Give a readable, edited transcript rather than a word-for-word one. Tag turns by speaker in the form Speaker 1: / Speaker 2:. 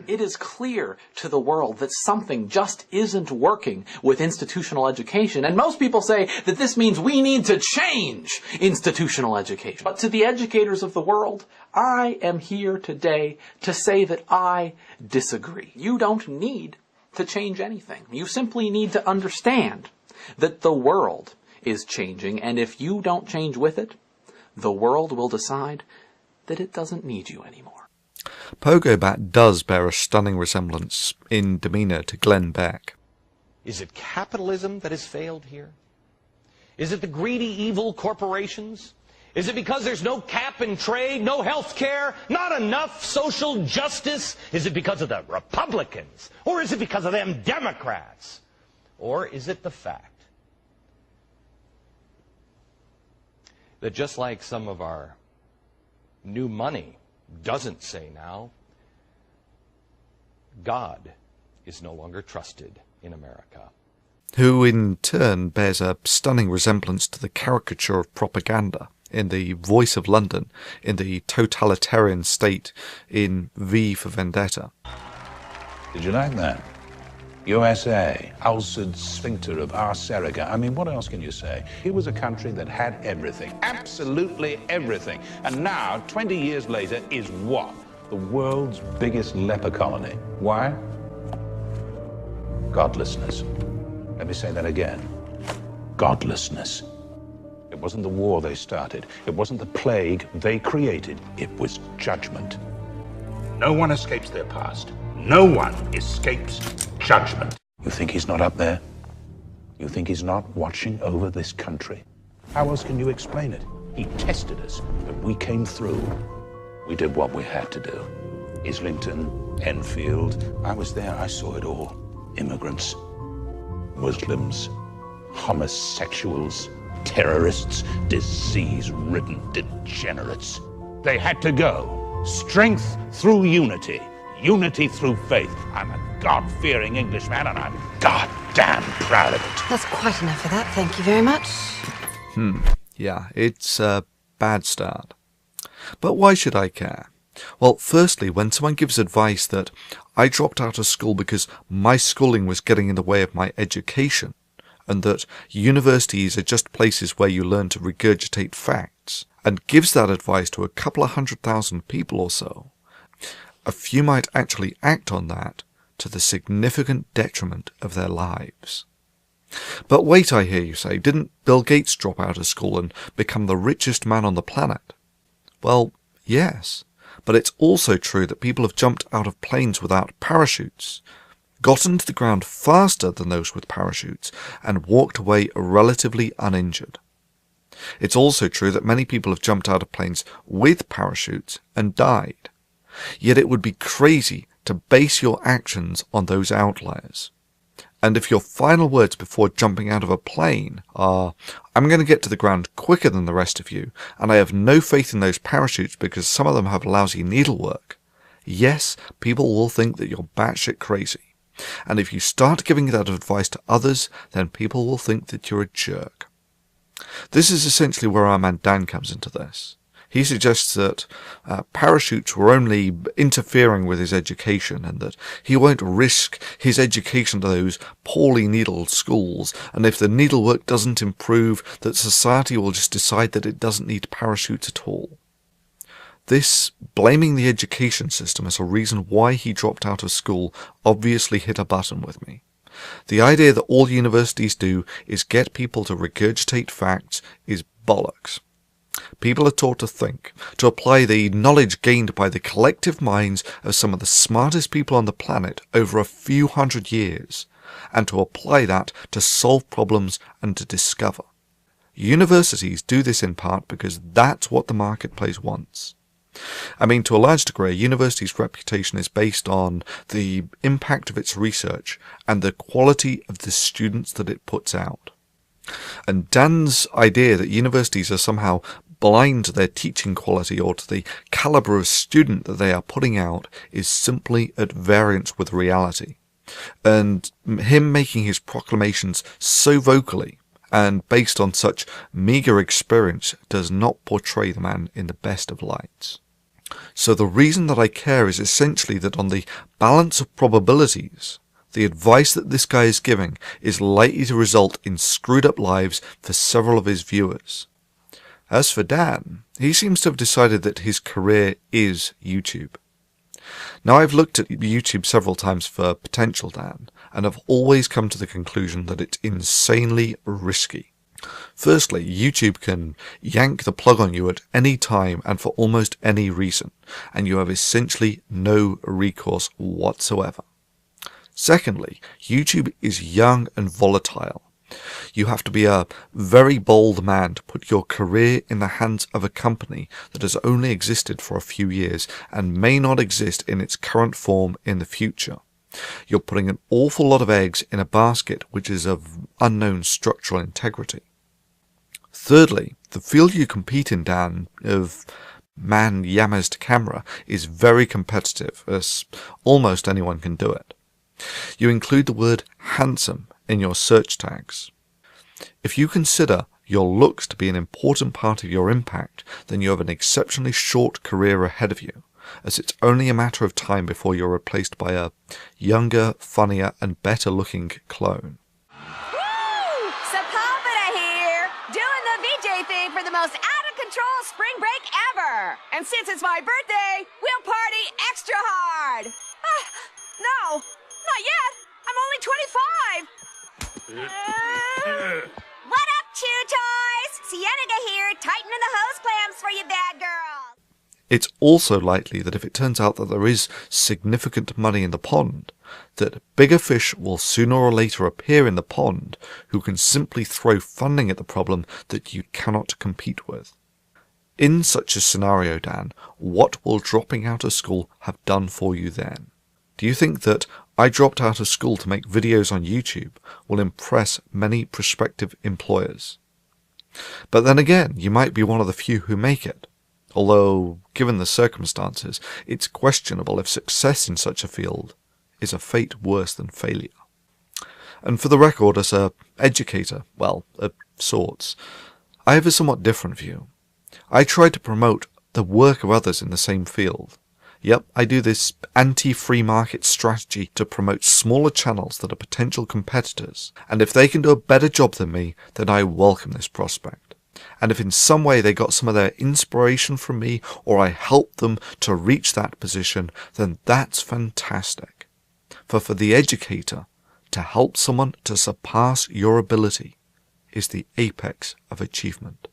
Speaker 1: It is clear to the world that something just isn't working with institutional education, and most people say that this means we need to change institutional education. But to the educators of the world, I am here today to say that I disagree. You don't need to change anything. You simply need to understand that the world is changing, and if you don't change with it, the world will decide that it doesn't need you anymore.
Speaker 2: Pogo Bat does bear a stunning resemblance in demeanour to Glenn Beck.
Speaker 3: Is it capitalism that has failed here? Is it the greedy, evil corporations? Is it because there's no cap and trade, no health care, not enough social justice? Is it because of the Republicans? Or is it because of them Democrats? Or is it the fact that just like some of our new money doesn't say now, God is no longer trusted in America.
Speaker 2: Who in turn bears a stunning resemblance to the caricature of propaganda in The Voice of London, in the totalitarian state in V for Vendetta.
Speaker 4: Did you like that? USA, ulcered sphincter of our Serica. I mean, what else can you say? It was a country that had everything, absolutely everything. And now, 20 years later, is what? The world's biggest leper colony. Why? Godlessness. Let me say that again. Godlessness. It wasn't the war they started. It wasn't the plague they created. It was judgment. No one escapes their past. No one escapes judgment. You think he's not up there? You think he's not watching over this country? How else can you explain it? He tested us, but we came through. We did what we had to do. Islington, Enfield, I was there, I saw it all. Immigrants, Muslims, homosexuals, terrorists, disease-ridden degenerates. They had to go. Strength through unity. Unity through faith. I'm a God-fearing Englishman, and I'm goddamn proud of it.
Speaker 5: That's quite enough of that, thank you very much.
Speaker 2: Yeah, it's a bad start. But why should I care? Well, firstly, when someone gives advice that I dropped out of school because my schooling was getting in the way of my education, and that universities are just places where you learn to regurgitate facts, and gives that advice to a couple of 100,000 people or so, a few might actually act on that to the significant detriment of their lives. But wait, I hear you say, didn't Bill Gates drop out of school and become the richest man on the planet? Well, yes, but it's also true that people have jumped out of planes without parachutes, gotten to the ground faster than those with parachutes, and walked away relatively uninjured. It's also true that many people have jumped out of planes with parachutes and died. Yet it would be crazy to base your actions on those outliers. And if your final words before jumping out of a plane are, I'm going to get to the ground quicker than the rest of you, and I have no faith in those parachutes because some of them have lousy needlework, yes, people will think that you're batshit crazy. And if you start giving that advice to others, then people will think that you're a jerk. This is essentially where our man Dan comes into this. He suggests that parachutes were only interfering with his education and that he won't risk his education to those poorly needled schools, and if the needlework doesn't improve, that society will just decide that it doesn't need parachutes at all. This blaming the education system as a reason why he dropped out of school obviously hit a button with me. The idea that all universities do is get people to regurgitate facts is bollocks. People are taught to think, to apply the knowledge gained by the collective minds of some of the smartest people on the planet over a few hundred years, and to apply that to solve problems and to discover. Universities do this in part because that's what the marketplace wants. I mean, to a large degree, a university's reputation is based on the impact of its research and the quality of the students that it puts out. And Dan's idea that universities are somehow blind to their teaching quality or to the caliber of student that they are putting out is simply at variance with reality. And him making his proclamations so vocally and based on such meagre experience does not portray the man in the best of lights. So the reason that I care is essentially that on the balance of probabilities, the advice that this guy is giving is likely to result in screwed up lives for several of his viewers. As for Dan, he seems to have decided that his career is YouTube. Now, I've looked at YouTube several times for potential Dan, and have always come to the conclusion that it's insanely risky. Firstly, YouTube can yank the plug on you at any time and for almost any reason, and you have essentially no recourse whatsoever. Secondly, YouTube is young and volatile. You have to be a very bold man to put your career in the hands of a company that has only existed for a few years and may not exist in its current form in the future. You're putting an awful lot of eggs in a basket which is of unknown structural integrity. Thirdly, the field you compete in, Dan, of man yammers to camera, is very competitive, as almost anyone can do it. You include the word handsome in your search tags. If you consider your looks to be an important part of your impact, then you have an exceptionally short career ahead of you, as it's only a matter of time before you're replaced by a younger, funnier, and better-looking clone.
Speaker 6: Woo! Sepulveda here, doing the VJ thing for the most out-of-control spring break ever. And since it's my birthday, we'll party extra hard. No, not yet. I'm only 25. What up, Chew Toys? Cienega here, tightening the hose clamps for you bad girls.
Speaker 2: It's also likely that if it turns out that there is significant money in the pond, that bigger fish will sooner or later appear in the pond who can simply throw funding at the problem that you cannot compete with. In such a scenario, Dan, what will dropping out of school have done for you then? Do you think that I dropped out of school to make videos on YouTube will impress many prospective employers? But then again, you might be one of the few who make it. Although, given the circumstances, it's questionable if success in such a field is a fate worse than failure. And for the record, as an educator, well, of sorts, I have a somewhat different view. I try to promote the work of others in the same field. Yep, I do this anti-free market strategy to promote smaller channels that are potential competitors, and if they can do a better job than me, then I welcome this prospect. And if in some way they got some of their inspiration from me, or I helped them to reach that position, then that's fantastic. For the educator, to help someone to surpass your ability is the apex of achievement.